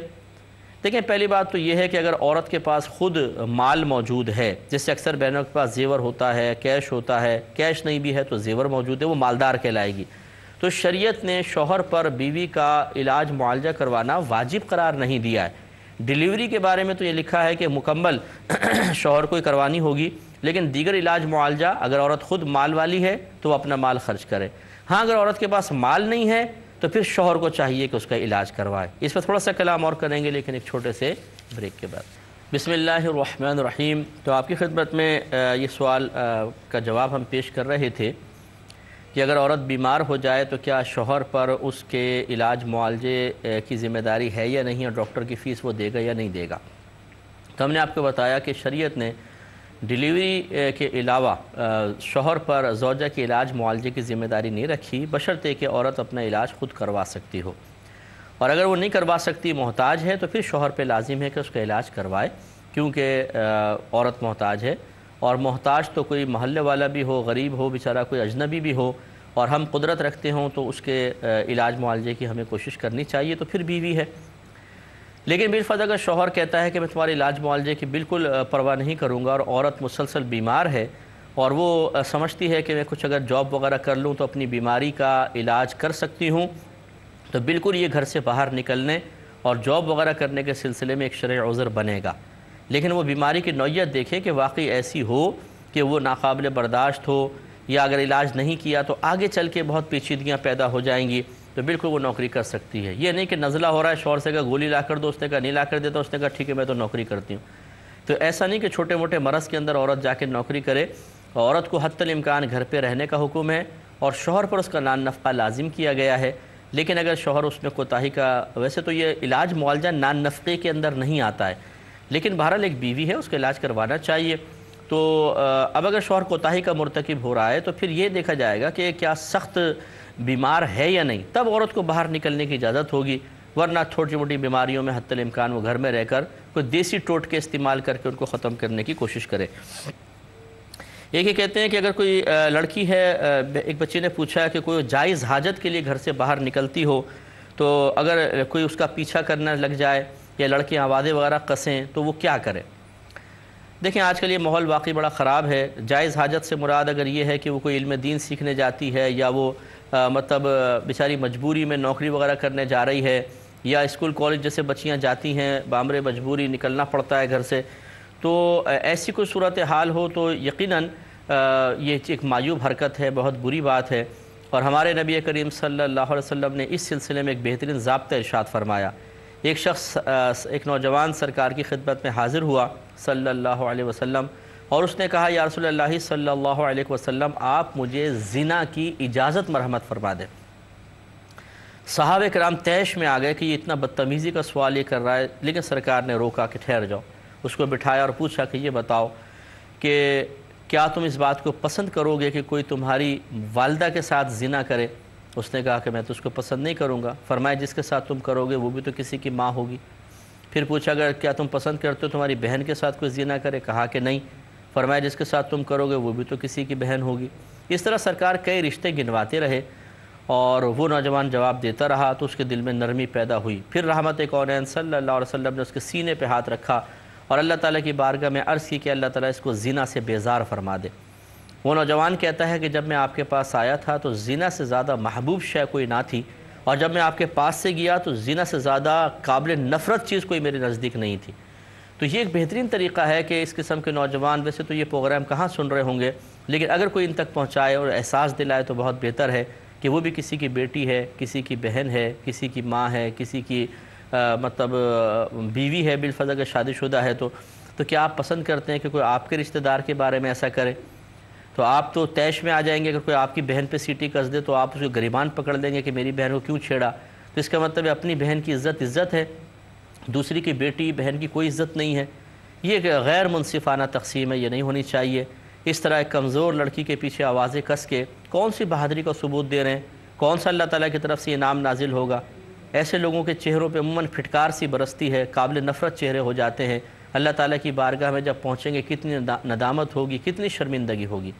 دیکھیں، پہلی بات تو یہ ہے کہ اگر عورت کے پاس خود مال موجود ہے، جس سے اکثر بہنوں کے پاس زیور ہوتا ہے، کیش ہوتا ہے، کیش نہیں بھی ہے تو زیور موجود ہے، وہ مالدار کہلائے گی، تو شریعت نے شوہر پر بیوی کا علاج معالجہ کروانا واجب قرار نہیں دیا ہے۔ ڈیلیوری کے بارے میں تو یہ لکھا ہے کہ مکمل شوہر کو ہی کروانی ہوگی، لیکن دیگر علاج معالجہ اگر عورت خود مال والی ہے تو وہ اپنا مال خرچ کرے۔ ہاں، اگر عورت کے پاس مال نہیں ہے تو پھر شوہر کو چاہیے کہ اس کا علاج کروائے۔ اس پر تھوڑا سا کلام اور کریں گے، لیکن ایک چھوٹے سے بریک کے بعد۔ بسم اللہ الرحمن الرحیم۔ تو آپ کی خدمت میں یہ سوال کا جواب ہم پیش کر رہے تھے کہ اگر عورت بیمار ہو جائے تو کیا شوہر پر اس کے علاج معالجے کی ذمہ داری ہے یا نہیں، اور ڈاکٹر کی فیس وہ دے گا یا نہیں دے گا؟ تو ہم نے آپ کو بتایا کہ شریعت نے ڈیلیوری کے علاوہ شوہر پر زوجہ کے علاج معالجے کی ذمہ داری نہیں رکھی، بشرطے کہ عورت اپنا علاج خود کروا سکتی ہو، اور اگر وہ نہیں کروا سکتی، محتاج ہے، تو پھر شوہر پہ لازم ہے کہ اس کا علاج کروائے، کیونکہ عورت محتاج ہے، اور محتاج تو کوئی محلے والا بھی ہو، غریب ہو، بیچارہ کوئی اجنبی بھی ہو، اور ہم قدرت رکھتے ہوں تو اس کے علاج معالجے کی ہمیں کوشش کرنی چاہیے، تو پھر بیوی ہے۔ لیکن بالفرض اگر شوہر کہتا ہے کہ میں تمہارے علاج معالجے کی بالکل پرواہ نہیں کروں گا، اور عورت مسلسل بیمار ہے اور وہ سمجھتی ہے کہ میں کچھ اگر جاب وغیرہ کر لوں تو اپنی بیماری کا علاج کر سکتی ہوں، تو بالکل یہ گھر سے باہر نکلنے اور جاب وغیرہ کرنے کے سلسلے میں ایک شرعی عذر بنے گا۔ لیکن وہ بیماری کی نوعیت دیکھیں کہ واقعی ایسی ہو کہ وہ ناقابل برداشت ہو، یا اگر علاج نہیں کیا تو آگے چل کے بہت پیچیدگیاں پیدا ہو جائیں گی، تو بالکل وہ نوکری کر سکتی ہے۔ یہ نہیں کہ نزلہ ہو رہا ہے، شوہر سے کہا گولی لا کر دو، اس نے کہا نہیں لا کر دیتا، اس نے کہا ٹھیک ہے میں تو نوکری کرتی ہوں۔ تو ایسا نہیں کہ چھوٹے موٹے مرض کے اندر عورت جا کے نوکری کرے۔ عورت کو حتی الامکان گھر پہ رہنے کا حکم ہے، اور شوہر پر اس کا نان نفقہ لازم کیا گیا ہے۔ لیکن اگر شوہر اس میں کوتاہی کا، ویسے تو یہ علاج معالجہ نان نفقے کے اندر نہیں آتا ہے، لیکن بہرحال ایک بیوی ہے، اس کا علاج کروانا چاہیے۔ تو اب اگر شوہر کوتاہی کا مرتکب ہو رہا ہے تو پھر یہ دیکھا جائے گا کہ کیا سخت بیمار ہے یا نہیں، تب عورت کو باہر نکلنے کی اجازت ہوگی، ورنہ چھوٹی موٹی بیماریوں میں حتی الامکان وہ گھر میں رہ کر کوئی دیسی ٹوٹکے استعمال کر کے ان کو ختم کرنے کی کوشش کرے۔ ایک یہ کہتے ہیں کہ اگر کوئی لڑکی ہے، ایک بچے نے پوچھا کہ کوئی جائز حاجت کے لیے گھر سے باہر نکلتی ہو تو اگر کوئی اس کا پیچھا کرنا لگ جائے یا لڑکیاں آوازیں وغیرہ کسیں تو وہ کیا کرے؟ دیکھیں، آج کل یہ ماحول واقعی بڑا خراب ہے۔ جائز حاجت سے مراد اگر یہ ہے کہ وہ کوئی علم دین سیکھنے جاتی ہے، یا وہ مطلب بیچاری مجبوری میں نوکری وغیرہ کرنے جا رہی ہے، یا اسکول کالج جیسے بچیاں جاتی ہیں، بامر مجبوری نکلنا پڑتا ہے گھر سے، تو ایسی کوئی صورتحال ہو تو یقیناً یہ ایک معیوب حرکت ہے، بہت بری بات ہے۔ اور ہمارے نبی کریم صلی اللہ علیہ وسلم نے اس سلسلے میں ایک بہترین ضابطہ ارشاد فرمایا۔ ایک شخص، ایک نوجوان سرکار کی خدمت میں حاضر ہوا صلی اللہ علیہ وسلم، اور اس نے کہا یا رسول اللہ صلی اللہ علیہ وسلم، آپ مجھے زنا کی اجازت مرحمت فرما دیں۔ صحابہ کرام تیش میں آ گئے کہ یہ اتنا بدتمیزی کا سوال یہ کر رہا ہے، لیکن سرکار نے روکا کہ ٹھہر جاؤ، اس کو بٹھایا اور پوچھا کہ یہ بتاؤ کہ کیا تم اس بات کو پسند کرو گے کہ کوئی تمہاری والدہ کے ساتھ زنا کرے؟ اس نے کہا کہ میں تو اس کو پسند نہیں کروں گا۔ فرمایا جس کے ساتھ تم کرو گے وہ بھی تو کسی کی ماں ہوگی۔ پھر پوچھا اگر کیا تم پسند کرتے ہو تمہاری بہن کے ساتھ کوئی زنا کرے؟ کہا کہ نہیں۔ فرمایا جس کے ساتھ تم کرو گے وہ بھی تو کسی کی بہن ہوگی۔ اس طرح سرکار کئی رشتے گنواتے رہے، اور وہ نوجوان جواب دیتا رہا تو اس کے دل میں نرمی پیدا ہوئی۔ پھر رحمت کونین صلی اللہ علیہ وسلم نے اس کے سینے پہ ہاتھ رکھا اور اللہ تعالیٰ کی بارگاہ میں عرض کی کہ اللہ تعالیٰ اس کو زنا سے بیزار فرما دے۔ وہ نوجوان کہتا ہے کہ جب میں آپ کے پاس آیا تھا تو زنا سے زیادہ محبوب شے کوئی نہ تھی، اور جب میں آپ کے پاس سے گیا تو زنا سے زیادہ قابل نفرت چیز کوئی میرے نزدیک نہیں تھی۔ تو یہ ایک bہترین طریقہ ہے کہ اس قسم کے نوجوان، ویسے تو یہ پروگرام کہاں سن رہے ہوں گے، لیکن اگر کوئی ان تک پہنچائے اور احساس دلائے تو بہت بہتر ہے کہ وہ بھی کسی کی بیٹی ہے، کسی کی بہن ہے، کسی کی ماں ہے، کسی کی مطلب بیوی ہے بالفرض اگر شادی شدہ ہے تو کیا آپ پسند کرتے ہیں کہ کوئی آپ کے رشتہ دار کے بارے میں ایسا کرے؟ تو آپ تو طیش میں آ جائیں گے، اگر کوئی آپ کی بہن پہ سیٹی کس دے تو آپ اس کو گریبان پکڑ دیں گے کہ میری بہن کو کیوں چھیڑا؟ تو اس کا مطلب ہے اپنی بہن کی عزت ہے، دوسری کی بیٹی بہن کی کوئی عزت نہیں ہے۔ یہ ایک غیر منصفانہ تقسیم ہے، یہ نہیں ہونی چاہیے۔ اس طرح ایک کمزور لڑکی کے پیچھے آوازیں کس کے کون سی بہادری کا ثبوت دے رہے ہیں؟ کون سا اللہ تعالیٰ کی طرف سے انعام نازل ہوگا؟ ایسے لوگوں کے چہروں پہ عموماً پھٹکار سی برستی ہے، قابل نفرت چہرے ہو جاتے ہیں۔ اللہ تعالیٰ کی بارگاہ میں جب پہنچیں گے کتنی ندامت ہوگی، کتنی شرمندگی ہوگی۔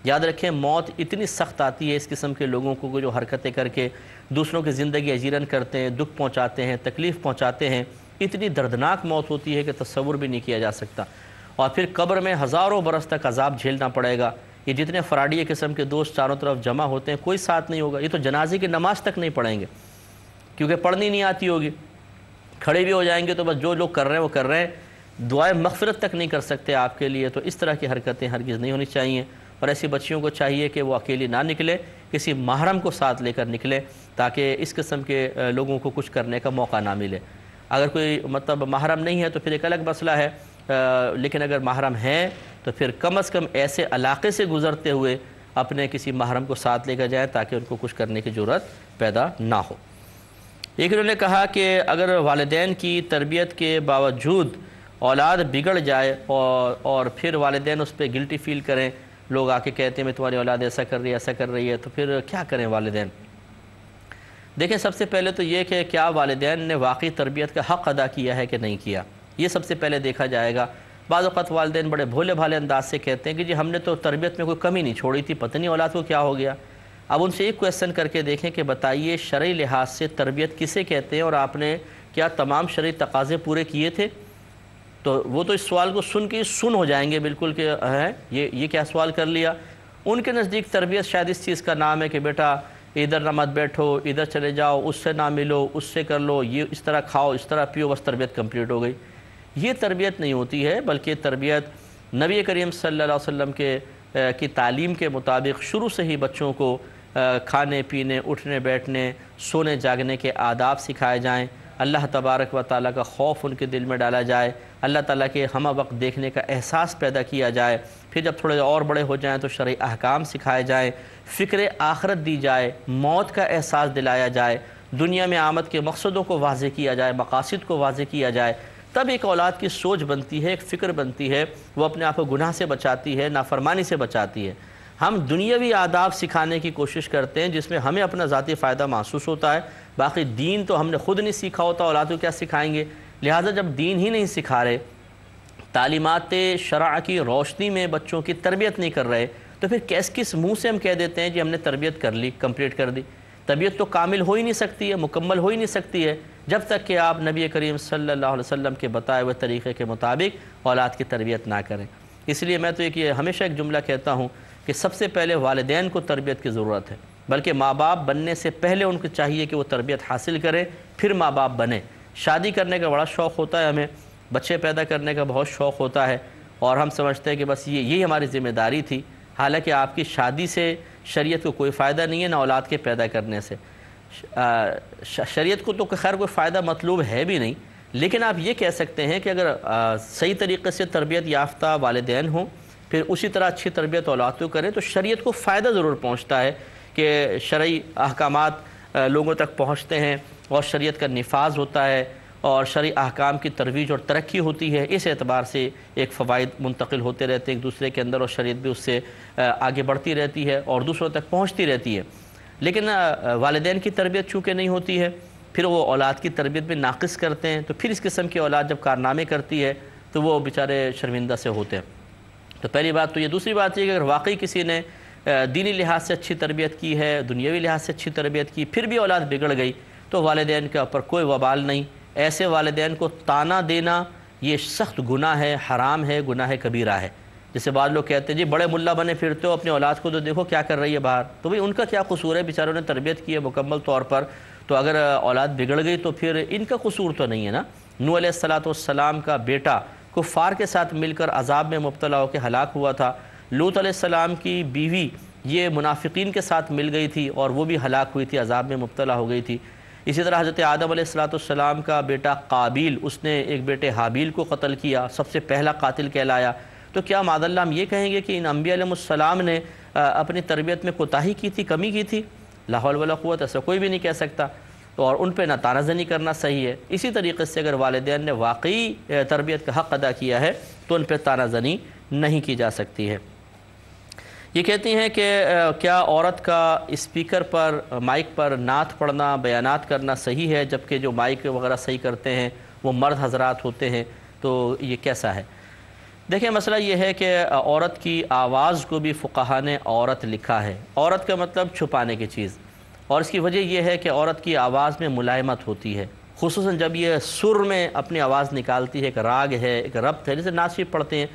یاد رکھیں موت اتنی سخت آتی ہے اس قسم کے لوگوں کو جو حرکتیں کر کے دوسروں کی زندگی اجیرن کرتے ہیں، دکھ پہنچاتے ہیں، تکلیف پہنچاتے ہیں۔ اتنی دردناک موت ہوتی ہے کہ تصور بھی نہیں کیا جا سکتا، اور پھر قبر میں ہزاروں برس تک عذاب جھیلنا پڑے گا۔ یہ جتنے فراڈی قسم کے دوست چاروں طرف جمع ہوتے ہیں کوئی ساتھ نہیں ہوگا، یہ تو جنازے کی نماز تک نہیں پڑھیں گے کیونکہ پڑھنی نہیں آتی ہوگی، کھڑے بھی ہو جائیں گے تو بس جو لوگ کر رہے ہیں وہ کر رہے ہیں، دعائیں مغفرت تک نہیں کر سکتے آپ کے لیے۔ تو اس طرح کی حرکتیں ہرگز نہیں ہونی چاہیے، اور ایسی بچیوں کو چاہیے کہ وہ اکیلی نہ نکلے، کسی محرم کو ساتھ لے کر نکلے تاکہ اس قسم کے لوگوں کو کچھ کرنے کا موقع نہ ملے۔ اگر کوئی مطلب محرم نہیں ہے تو پھر ایک الگ مسئلہ ہے، لیکن اگر محرم ہیں تو پھر کم از کم ایسے علاقے سے گزرتے ہوئے اپنے کسی محرم کو ساتھ لے کر جائیں تاکہ ان کو کچھ کرنے کی ضرورت پیدا نہ ہو۔ ایک انہوں نے کہا کہ اگر والدین کی تربیت کے باوجود اولاد بگڑ جائے اور پھر والدین اس پہ گلٹی فیل کریں، لوگ آ کے کہتے ہیں میں تمہاری اولاد ایسا کر رہی ہے ایسا کر رہی ہے، تو پھر کیا کریں والدین؟ دیکھیں سب سے پہلے تو یہ کہ کیا والدین نے واقعی تربیت کا حق ادا کیا ہے کہ نہیں کیا، یہ سب سے پہلے دیکھا جائے گا۔ بعض اوقات والدین بڑے بھولے بھالے انداز سے کہتے ہیں کہ جی ہم نے تو تربیت میں کوئی کمی نہیں چھوڑی تھی، پتہ نہیں اولاد کو کیا ہو گیا۔ اب ان سے ایک کویسچن کر کے دیکھیں کہ بتائیے شرعی لحاظ سے تربیت کسے کہتے ہیں، اور آپ نے کیا تمام شرعی تقاضے پورے کیے تھے؟ تو وہ تو اس سوال کو سن کے سن ہو جائیں گے بالکل کہ ہے یہ کیا سوال کر لیا۔ ان کے نزدیک تربیت شاید اس چیز کا نام ہے کہ بیٹا ادھر نہ مت بیٹھو، ادھر چلے جاؤ، اس سے نہ ملو، اس سے کر لو، یہ اس طرح کھاؤ، اس طرح پیو، بس تربیت کمپلیٹ ہو گئی۔ یہ تربیت نہیں ہوتی ہے، بلکہ تربیت نبی کریم صلی اللہ علیہ وسلم کی تعلیم کے مطابق شروع سے ہی بچوں کو کھانے پینے، اٹھنے بیٹھنے، سونے جاگنے کے آداب سکھائے جائیں، اللہ تبارک و تعالیٰ کا خوف ان کے دل میں ڈالا جائے، اللہ تعالیٰ کے ہمہ وقت دیکھنے کا احساس پیدا کیا جائے، پھر جب تھوڑے اور بڑے ہو جائیں تو شرعی احکام سکھائے جائیں، فکر آخرت دی جائے، موت کا احساس دلایا جائے، دنیا میں آمد کے مقصدوں کو واضح کیا جائے، مقاصد کو واضح کیا جائے، تب ایک اولاد کی سوچ بنتی ہے، ایک فکر بنتی ہے، وہ اپنے آپ کو گناہ سے بچاتی ہے، نافرمانی سے بچاتی ہے۔ ہم دنیاوی آداب سکھانے کی کوشش کرتے ہیں جس میں ہمیں اپنا ذاتی فائدہ محسوس ہوتا ہے، باقی دین تو ہم نے خود نہیں سیکھا ہوتا، اولاد کو کیا سکھائیں گے؟ لہٰذا جب دین ہی نہیں سکھا رہے، تعلیمات شرع کی روشنی میں بچوں کی تربیت نہیں کر رہے، تو پھر کس منہ سے ہم کہہ دیتے ہیں جی ہم نے تربیت کر لی، کمپلیٹ کر دی؟ تربیت تو کامل ہو ہی نہیں سکتی ہے، مکمل ہو ہی نہیں سکتی ہے جب تک کہ آپ نبی کریم صلی اللہ علیہ وسلم کے بتائے ہوئے طریقے کے مطابق اولاد کی تربیت نہ کریں۔ اس لیے میں تو ہمیشہ ایک جملہ کہتا ہوں کہ سب سے پہلے والدین کو تربیت کی ضرورت ہے، بلکہ ماں باپ بننے سے پہلے ان کو چاہیے کہ وہ تربیت حاصل کریں، پھر ماں باپ بنیں۔ شادی کرنے کا بڑا شوق ہوتا ہے ہمیں، بچے پیدا کرنے کا بہت شوق ہوتا ہے، اور ہم سمجھتے ہیں کہ بس یہی ہماری ذمہ داری تھی، حالانکہ آپ کی شادی سے شریعت کو کوئی فائدہ نہیں ہے، نہ اولاد کے پیدا کرنے سے۔ شریعت کو تو خیر کوئی فائدہ مطلوب ہے بھی نہیں، لیکن آپ یہ کہہ سکتے ہیں کہ اگر صحیح طریقے سے تربیت یافتہ والدین ہوں، پھر اسی طرح اچھی تربیت اولاد کو کریں تو شریعت کو فائدہ ضرور پہنچتا ہے کہ شرعی احکامات لوگوں تک پہنچتے ہیں اور شریعت کا نفاذ ہوتا ہے اور شرعی احکام کی ترویج اور ترقی ہوتی ہے۔ اس اعتبار سے ایک فوائد منتقل ہوتے رہتے ہیں ایک دوسرے کے اندر، اور شریعت بھی اس سے آگے بڑھتی رہتی ہے اور دوسروں تک پہنچتی رہتی ہے۔ لیکن والدین کی تربیت چونکہ نہیں ہوتی ہے، پھر وہ اولاد کی تربیت میں ناقص کرتے ہیں، تو پھر اس قسم کی اولاد جب کارنامے کرتی ہے تو وہ بیچارے شرمندہ سے ہوتے ہیں۔ تو پہلی بات تو یہ۔ دوسری بات یہ کہ اگر واقعی کسی نے دینی لحاظ سے اچھی تربیت کی ہے، دنیاوی لحاظ سے اچھی تربیت کی، پھر بھی اولاد بگڑ گئی تو والدین کے اوپر کوئی وبال نہیں۔ ایسے والدین کو طعنہ دینا یہ سخت گناہ ہے، حرام ہے، گناہ کبیرہ ہے۔ جیسے بعض لوگ کہتے ہیں جی بڑے ملا بنے پھرتے ہو، اپنی اولاد کو تو دیکھو کیا کر رہی ہے باہر، تو بھئی ان کا کیا قصور ہے؟ بیچاروں نے تربیت کی ہے مکمل طور پر، تو اگر اولاد بگڑ گئی تو پھر ان کا قصور تو نہیں ہے نا۔ نوح علیہ السلام کا بیٹا کفار کے ساتھ مل کر عذاب میں مبتلا ہو کے ہلاک ہوا تھا، لوط علیہ السلام کی بیوی یہ منافقین کے ساتھ مل گئی تھی اور وہ بھی ہلاک ہوئی تھی، عذاب میں مبتلا ہو گئی تھی۔ اسی طرح حضرت آدم علیہ السلام کا بیٹا قابیل، اس نے ایک بیٹے حابیل کو قتل کیا، سب سے پہلا قاتل کہلایا۔ تو کیا معاذ اللہ ہم یہ کہیں گے کہ ان انبیاء علیہ السلام نے اپنی تربیت میں کوتاہی کی تھی، کمی کی تھی؟ لا حول ولا قوت، ایسا کوئی بھی نہیں کہہ سکتا۔ تو اور ان پہ نہ طعنہ زنی کرنا صحیح ہے۔ اسی طریقے سے اگر والدین نے واقعی تربیت کا حق ادا کیا ہے تو ان پہ طعنہ زنی نہیں کی جا سکتی ہے۔ یہ کہتی ہیں کہ کیا عورت کا اسپیکر پر، مائک پر نعت پڑھنا، بیانات کرنا صحیح ہے، جبکہ جو مائک وغیرہ صحیح کرتے ہیں وہ مرد حضرات ہوتے ہیں، تو یہ کیسا ہے؟ دیکھیں مسئلہ یہ ہے کہ عورت کی آواز کو بھی فقہا نے عورت لکھا ہے۔ عورت کا مطلب چھپانے کی چیز، اور اس کی وجہ یہ ہے کہ عورت کی آواز میں ملائمت ہوتی ہے، خصوصاً جب یہ سر میں اپنی آواز نکالتی ہے، ایک راگ ہے، ایک ربط ہے، جیسے نعت شریف پڑھتے ہیں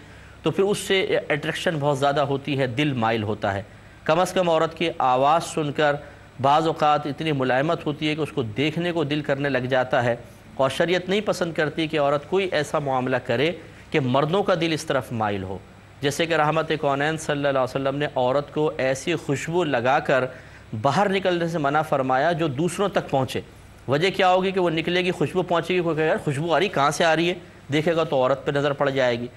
تو پھر اس سے اٹریکشن بہت زیادہ ہوتی ہے، دل مائل ہوتا ہے۔ کم از کم عورت کی آواز سن کر بعض اوقات اتنی ملائمت ہوتی ہے کہ اس کو دیکھنے کو دل کرنے لگ جاتا ہے، اور شریعت نہیں پسند کرتی کہ عورت کوئی ایسا معاملہ کرے کہ مردوں کا دل اس طرف مائل ہو۔ جیسے کہ رحمت کونین صلی اللہ علیہ وسلم نے عورت کو ایسی خوشبو لگا کر باہر نکلنے سے منع فرمایا جو دوسروں تک پہنچے۔ وجہ کیا ہوگی کہ وہ نکلے گی، خوشبو پہنچے گی، کوئی کہے یار خوشبو آ رہی کہاں سے آ رہی ہے، دیکھے گا تو عورت پہ نظر پڑ جائے گی۔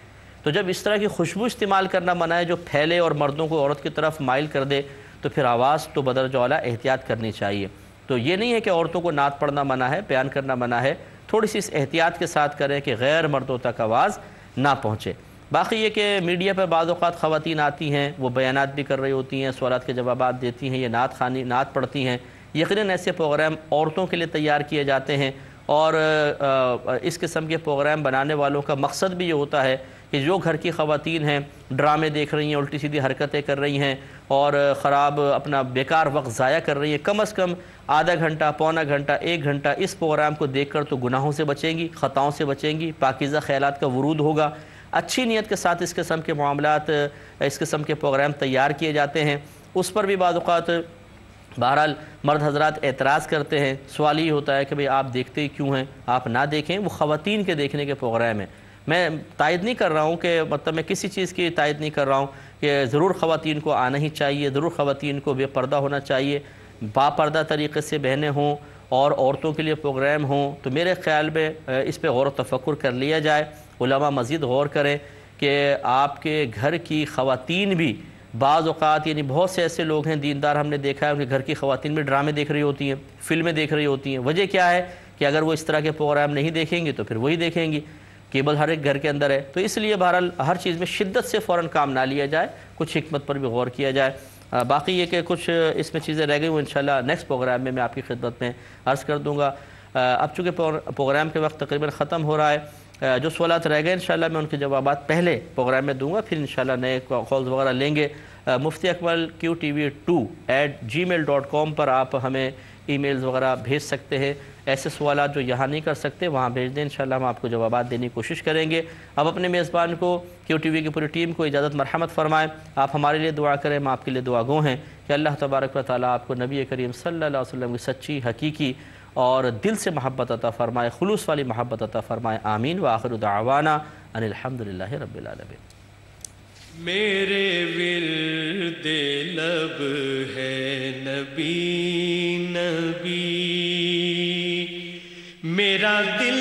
تو جب اس طرح کی خوشبو استعمال کرنا منع ہے جو پھیلے اور مردوں کو عورت کی طرف مائل کر دے، تو پھر آواز تو بدرجہ اعلیٰ احتیاط کرنی چاہیے۔ تو یہ نہیں ہے کہ عورتوں کو نعت پڑھنا منع ہے، بیان کرنا منع ہے، تھوڑی سی اس احتیاط کے ساتھ کریں کہ غیر مردوں تک آواز نہ پہنچے۔ باقی یہ کہ میڈیا پہ بعض اوقات خواتین آتی ہیں، وہ بیانات بھی کر رہی ہوتی ہیں، سوالات کے جوابات دیتی ہیں، یہ نعت پڑھتی ہیں۔ یقیناً ایسے پروگرام عورتوں کے لیے تیار کیے جاتے ہیں، اور اس قسم کے پروگرام بنانے والوں کا مقصد بھی یہ ہوتا ہے کہ جو گھر کی خواتین ہیں ڈرامے دیکھ رہی ہیں، الٹی سیدھی حرکتیں کر رہی ہیں اور خراب اپنا بیکار وقت ضائع کر رہی ہیں، کم از کم آدھا گھنٹہ، پونا گھنٹہ، 1 گھنٹہ اس پروگرام کو دیکھ کر تو گناہوں سے بچیں گی، خطاؤں سے بچیں گی، پاکیزہ خیالات کا ورود ہوگا۔ اچھی نیت کے ساتھ اس قسم کے معاملات، اس قسم کے پروگرام تیار کیے جاتے ہیں، اس پر بھی بعض اوقات بہرحال مرد حضرات اعتراض کرتے ہیں۔ سوال یہ ہوتا ہے کہ بھئی آپ دیکھتے ہی کیوں ہیں، آپ نہ دیکھیں، وہ خواتین کے دیکھنے کے پروگرام ہیں۔ میں تائید نہیں کر رہا ہوں کہ مطلب میں کسی چیز کی تائید نہیں کر رہا ہوں کہ ضرور خواتین کو آنا ہی چاہیے، ضرور خواتین کو بے پردہ ہونا چاہیے، با پردہ طریقے سے بہنیں ہوں اور عورتوں کے لیے پروگرام ہوں، تو میرے خیال میں اس پہ غور و تفکر کر لیا جائے۔ علماء مزید غور کریں کہ آپ کے گھر کی خواتین بھی بعض اوقات، یعنی بہت سے ایسے لوگ ہیں دیندار، ہم نے دیکھا ہے ان کے گھر کی خواتین بھی ڈرامے دیکھ رہی ہوتی ہیں، فلمیں دیکھ رہی ہوتی ہیں۔ وجہ کیا ہے کہ اگر وہ اس طرح کے پروگرام نہیں دیکھیں گی تو پھر وہی دیکھیں گی، کیبل ہر ایک گھر کے اندر ہے، تو اس لیے بہرحال ہر چیز میں شدت سے فوراً کام نہ لیا جائے، کچھ حکمت پر بھی غور کیا جائے۔ باقی یہ کہ کچھ اس میں چیزیں رہ گئی وہ انشاءاللہ نیکسٹ پروگرام میں آپ کی خدمت میں عرض کر دوں گا۔ اب چونکہ پروگرام کے وقت تقریباً ختم ہو رہا ہے، جو سوالات رہ گئے انشاءاللہ میں ان کے جوابات پہلے پروگرام میں دوں گا، پھر انشاءاللہ نئے کالز وغیرہ لیں گے۔ مفتی اکمل QTV2@gmail.com پر آپ ہمیں ای میلز وغیرہ بھیج سکتے ہیں۔ ایسے سوالات جو یہاں نہیں کر سکتے وہاں بھیج دیں، انشاءاللہ ہم آپ کو جوابات دینے کی کوشش کریں گے۔ اب اپنے میزبان کو، QTV کی پوری ٹیم کو اجازت مرحمت فرمائیں۔ آپ ہمارے لیے دعا کریں، ہم آپ کے لیے دعا گو ہیں کہ اللہ تبارک و تعالیٰ آپ کو نبی کریم صلی اللہ علیہ وسلم کی سچی، حقیقی اور دل سے محبت عطا فرمائے، خلوص والی محبت عطا فرمائے۔ آمین۔ وآخر دعوانا ان الحمدللہ رب العالمین۔ میرے ورد لب ہے نبی نبی، میرا دل